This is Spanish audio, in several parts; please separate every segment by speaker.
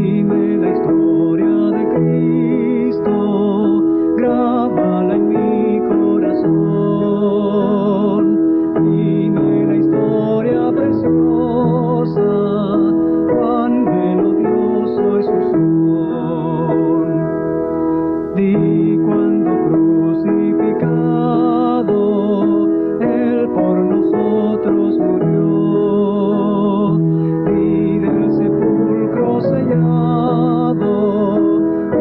Speaker 1: Dime la historia de Cristo, grábala en mi corazón. Dime la historia preciosa, cuán melodioso es su son. Di cuando crucificado, Él por nosotros murió. Di del sepulcro sellado,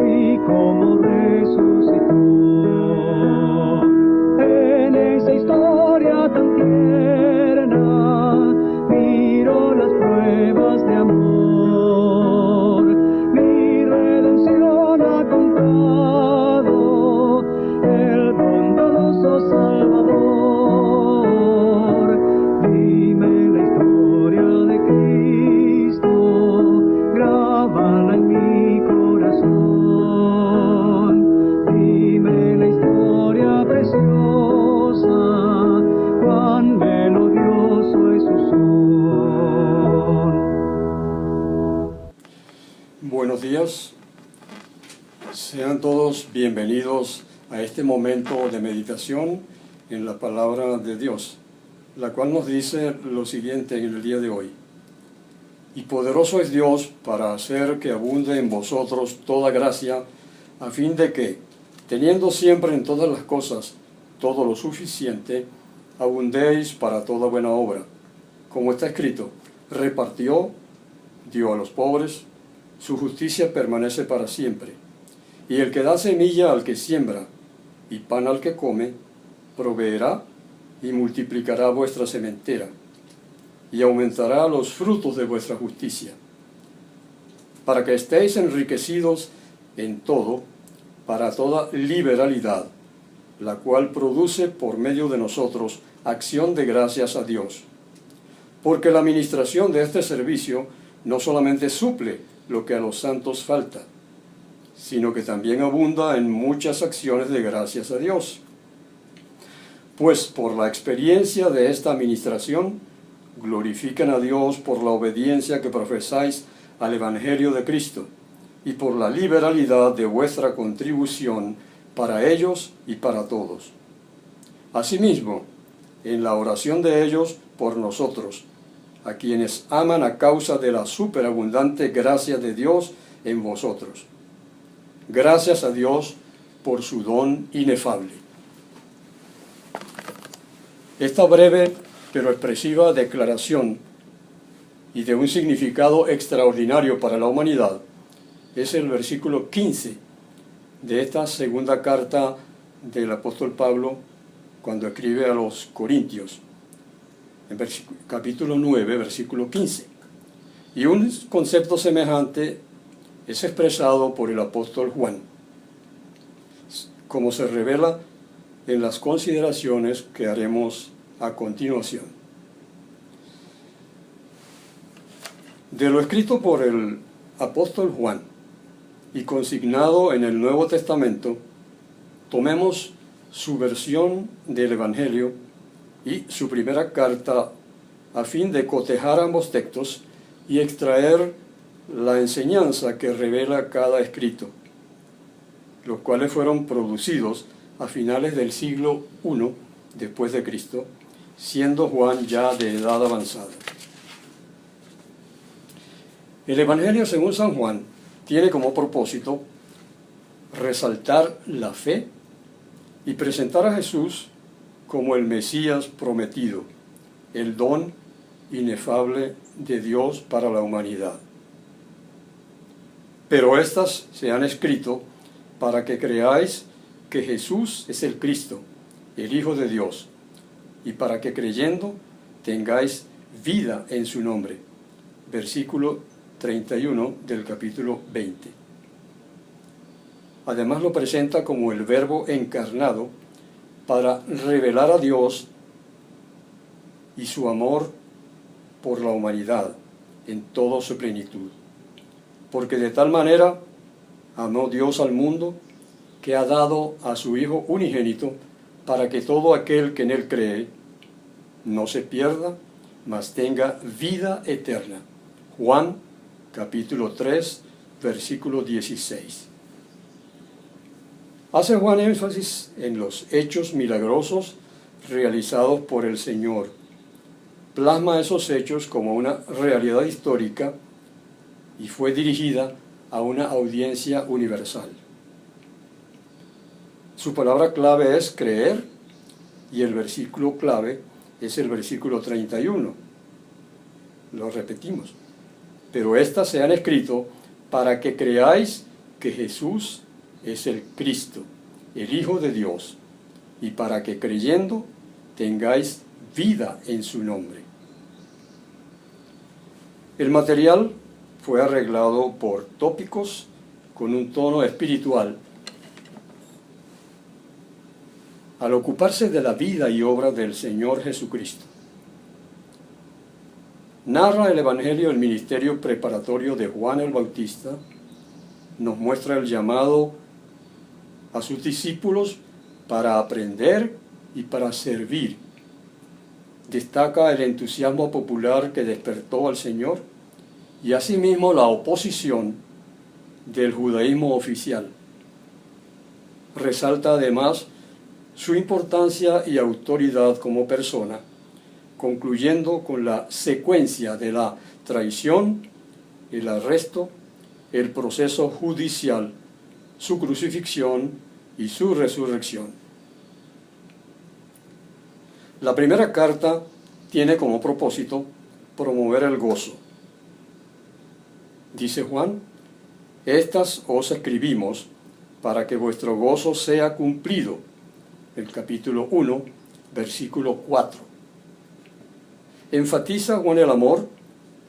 Speaker 1: y cómo resucitó. En esa historia tan tierna, miro las pruebas de amor. Mi redención ha contado el bondadoso Salvador. Dime la historia de Cristo, grábala en mi corazón. Dime la historia preciosa, cuán melodioso es su son.
Speaker 2: Buenos días, sean todos bienvenidos a este momento de meditación en la palabra de Dios, la cual nos dice lo siguiente en el día de hoy. Y poderoso es Dios para hacer que abunde en vosotros toda gracia, a fin de que, teniendo siempre en todas las cosas todo lo suficiente, abundéis para toda buena obra. Como está escrito, repartió, dio a los pobres, su justicia permanece para siempre. Y el que da semilla al que siembra y pan al que come, proveerá y multiplicará vuestra sementera, y aumentará los frutos de vuestra justicia, para que estéis enriquecidos en todo, para toda liberalidad, la cual produce por medio de nosotros acción de gracias a Dios. Porque la administración de este servicio no solamente suple lo que a los santos falta, sino que también abunda en muchas acciones de gracias a Dios. Pues por la experiencia de esta administración, glorifican a Dios por la obediencia que profesáis al Evangelio de Cristo, y por la liberalidad de vuestra contribución para ellos y para todos. Asimismo, en la oración de ellos por nosotros, a quienes aman a causa de la superabundante gracia de Dios en vosotros. Gracias a Dios por su don inefable. Esta breve pero expresiva declaración y de un significado extraordinario para la humanidad es el versículo 15 de esta segunda carta del apóstol Pablo cuando escribe a los Corintios, en capítulo 9, versículo 15. Y un concepto semejante es expresado por el apóstol Juan, como se revela en las consideraciones que haremos a continuación. De lo escrito por el apóstol Juan y consignado en el Nuevo Testamento, tomemos su versión del Evangelio y su primera carta a fin de cotejar ambos textos y extraer la enseñanza que revela cada escrito, los cuales fueron producidos a finales del siglo I después de Cristo, siendo Juan ya de edad avanzada. El Evangelio según San Juan tiene como propósito resaltar la fe y presentar a Jesús como el Mesías prometido, el don inefable de Dios para la humanidad. Pero estas se han escrito para que creáis que Jesús es el Cristo, el Hijo de Dios, y para que creyendo tengáis vida en su nombre. Versículo 31 del capítulo 20. Además lo presenta como el Verbo encarnado para revelar a Dios y su amor por la humanidad en toda su plenitud. Porque de tal manera amó Dios al mundo que ha dado a su Hijo unigénito para que todo aquel que en él cree no se pierda, mas tenga vida eterna. Juan capítulo 3, versículo 16. Hace Juan énfasis en los hechos milagrosos realizados por el Señor. Plasma esos hechos como una realidad histórica y fue dirigida a una audiencia universal. Su palabra clave es creer y el versículo clave es el versículo 31. Lo repetimos. Pero estas se han escrito para que creáis que Jesús es el Cristo, el Hijo de Dios, y para que creyendo tengáis vida en su nombre. El material fue arreglado por tópicos con un tono espiritual. Al ocuparse de la vida y obra del Señor Jesucristo, narra el Evangelio el ministerio preparatorio de Juan el Bautista, nos muestra el llamado a sus discípulos para aprender y para servir. Destaca el entusiasmo popular que despertó al Señor y asimismo la oposición del judaísmo oficial. Resalta además su importancia y autoridad como persona, concluyendo con la secuencia de la traición, el arresto, el proceso judicial, su crucifixión y su resurrección. La primera carta tiene como propósito promover el gozo. Dice Juan, estas os escribimos para que vuestro gozo sea cumplido. El capítulo 1, versículo 4. Enfatiza Juan el amor,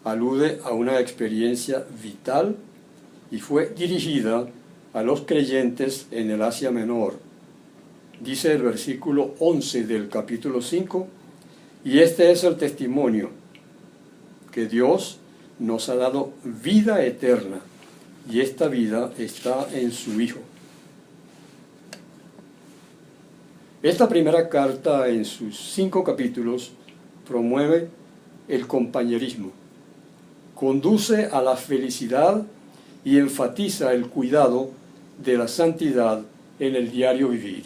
Speaker 2: alude a una experiencia vital y fue dirigida a los creyentes en el Asia Menor. Dice el versículo 11 del capítulo 5, y este es el testimonio, que Dios nos ha dado vida eterna, y esta vida está en su Hijo. Esta primera carta, en sus 5 capítulos, promueve el compañerismo, conduce a la felicidad y enfatiza el cuidado de la santidad en el diario vivir.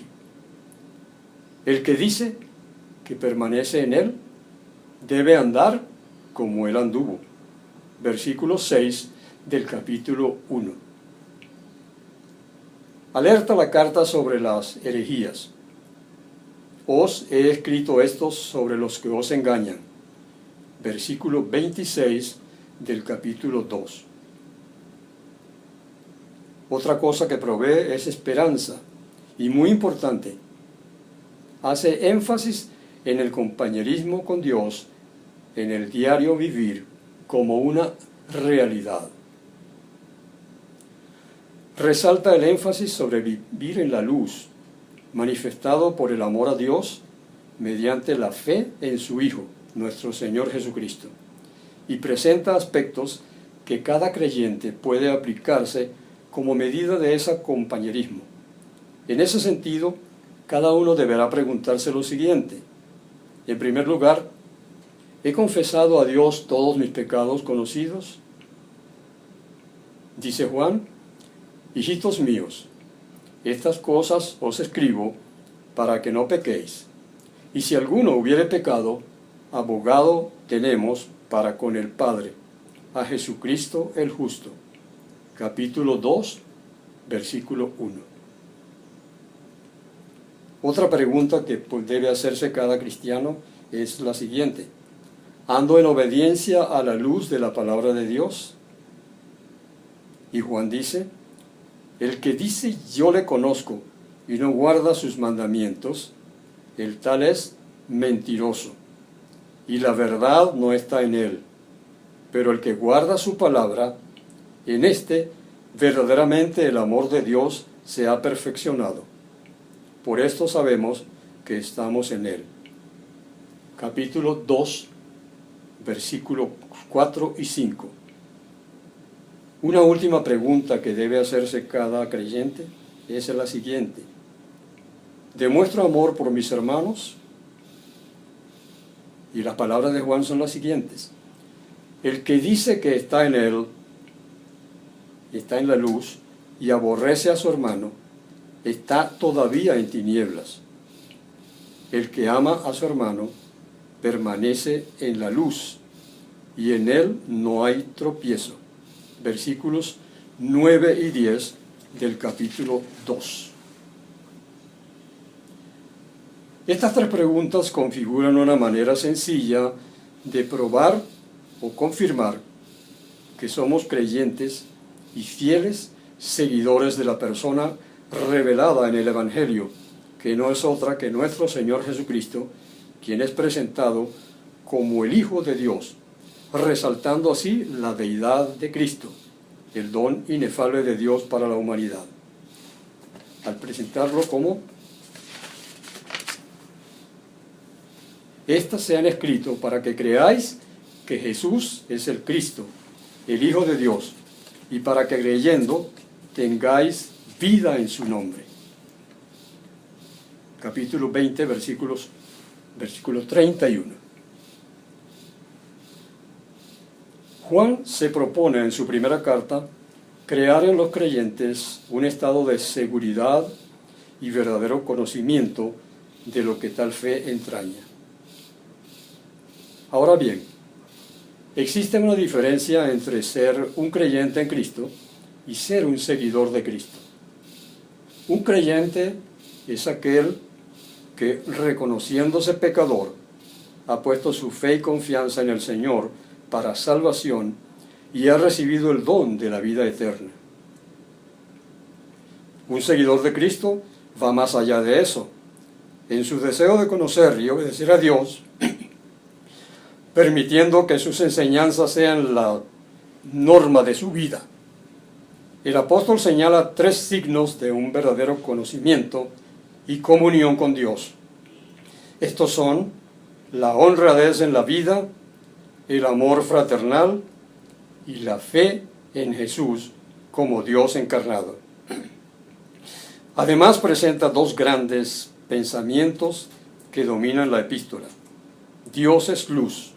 Speaker 2: El que dice que permanece en él debe andar como él anduvo. Versículo 6 del capítulo 1. Alerta la carta sobre las herejías. Os he escrito estos sobre los que os engañan. Versículo 26 del capítulo 2. Otra cosa que provee es esperanza, y muy importante, hace énfasis en el compañerismo con Dios en el diario vivir como una realidad. Resalta el énfasis sobre vivir en la luz, manifestado por el amor a Dios mediante la fe en su Hijo, nuestro Señor Jesucristo, y presenta aspectos que cada creyente puede aplicarse como medida de ese compañerismo. En ese sentido, cada uno deberá preguntarse lo siguiente. En primer lugar, ¿he confesado a Dios todos mis pecados conocidos? Dice Juan, hijitos míos, estas cosas os escribo para que no pequéis. Y si alguno hubiere pecado, abogado tenemos para con el Padre, a Jesucristo el justo. Capítulo 2, versículo 1. Otra pregunta que debe hacerse cada cristiano es la siguiente. ¿Ando en obediencia a la luz de la palabra de Dios? Y Juan dice, el que dice yo le conozco y no guarda sus mandamientos, el tal es mentiroso, y la verdad no está en él. Pero el que guarda su palabra, en este verdaderamente el amor de Dios se ha perfeccionado. Por esto sabemos que estamos en él. Capítulo 2, versículos 4 y 5. Una última pregunta que debe hacerse cada creyente es la siguiente. ¿Demuestro amor por mis hermanos? Y las palabras de Juan son las siguientes. El que dice que está en él está en la luz y aborrece a su hermano, está todavía en tinieblas. El que ama a su hermano permanece en la luz, y en él no hay tropiezo. Versículos 9 y 10 del capítulo 2. Estas tres preguntas configuran una manera sencilla de probar o confirmar que somos creyentes y fieles seguidores de la persona revelada en el Evangelio, que no es otra que nuestro Señor Jesucristo, quien es presentado como el Hijo de Dios, resaltando así la deidad de Cristo, el don inefable de Dios para la humanidad. Al presentarlo como estas se han escrito para que creáis que Jesús es el Cristo, el Hijo de Dios, y para que creyendo tengáis vida en su nombre. Capítulo 20, versículo 31. Juan se propone en su primera carta crear en los creyentes un estado de seguridad y verdadero conocimiento de lo que tal fe entraña. Ahora bien, existe una diferencia entre ser un creyente en Cristo y ser un seguidor de Cristo. Un creyente es aquel que, reconociéndose pecador, ha puesto su fe y confianza en el Señor para salvación y ha recibido el don de la vida eterna. Un seguidor de Cristo va más allá de eso. En su deseo de conocer y obedecer a Dios, permitiendo que sus enseñanzas sean la norma de su vida. El apóstol señala tres signos de un verdadero conocimiento y comunión con Dios. Estos son la honradez en la vida, el amor fraternal y la fe en Jesús como Dios encarnado. Además presenta dos grandes pensamientos que dominan la epístola. Dios es luz.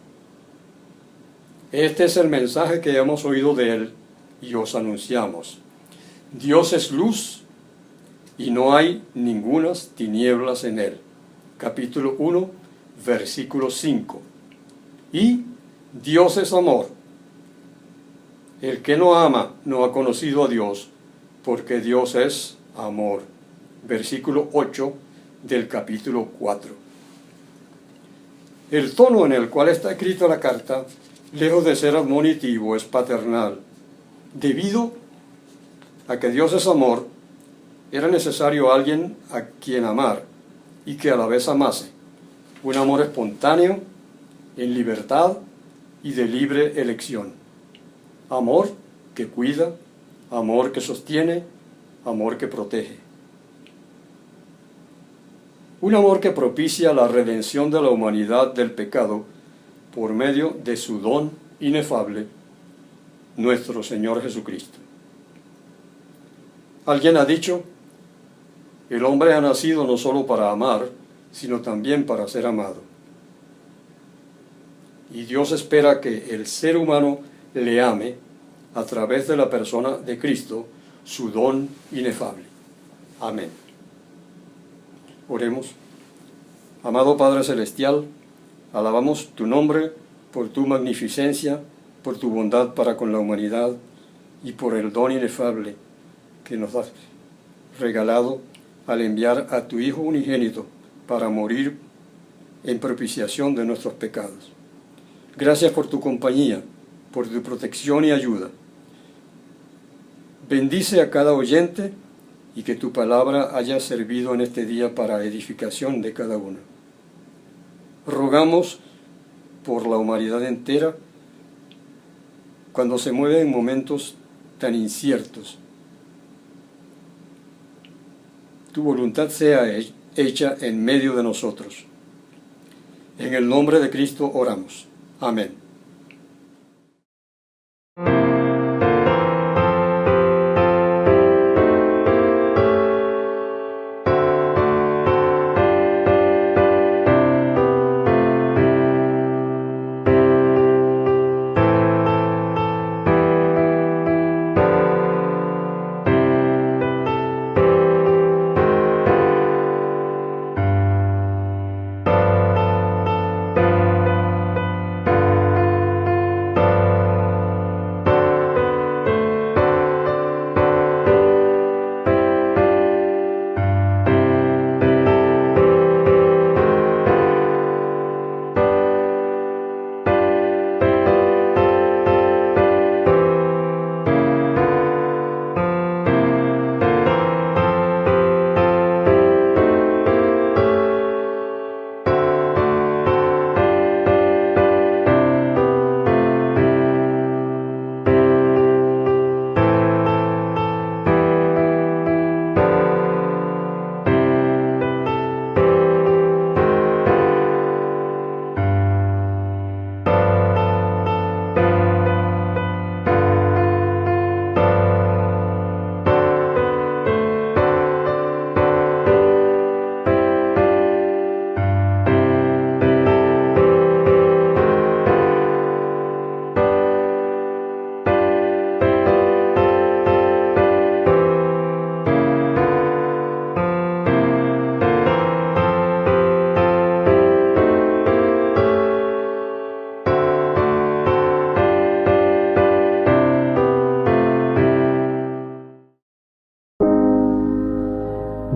Speaker 2: Este es el mensaje que hemos oído de Él y os anunciamos. Dios es luz y no hay ningunas tinieblas en Él. Capítulo 1, versículo 5. Y Dios es amor. El que no ama no ha conocido a Dios, porque Dios es amor. Versículo 8 del capítulo 4. El tono en el cual está escrita la carta, lejos de ser admonitivo, es paternal. Debido a que Dios es amor, era necesario alguien a quien amar y que a la vez amase. Un amor espontáneo, en libertad y de libre elección. Amor que cuida, amor que sostiene, amor que protege. Un amor que propicia la redención de la humanidad del pecado por medio de su don inefable, nuestro Señor Jesucristo. Alguien ha dicho, el hombre ha nacido no solo para amar, sino también para ser amado. Y Dios espera que el ser humano le ame a través de la persona de Cristo, su don inefable. Amén. Oremos. Amado Padre Celestial, alabamos tu nombre por tu magnificencia, por tu bondad para con la humanidad y por el don inefable que nos has regalado al enviar a tu Hijo unigénito para morir en propiciación de nuestros pecados. Gracias por tu compañía, por tu protección y ayuda. Bendice a cada oyente y que tu palabra haya servido en este día para edificación de cada uno. Rogamos por la humanidad entera cuando se mueve en momentos tan inciertos. Tu voluntad sea hecha en medio de nosotros. En el nombre de Cristo oramos. Amén.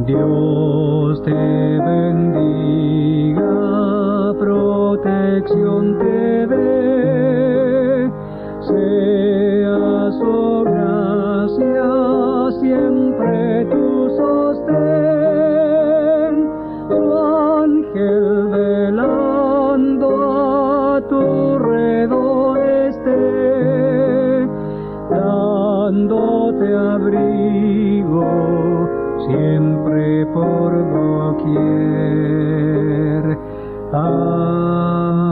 Speaker 1: Dios te bendiga, protección te dé, sea su gracia siempre tu sostén, su ángel velando a tu redor esté, dándote abrigo siempre por doquier. Amén.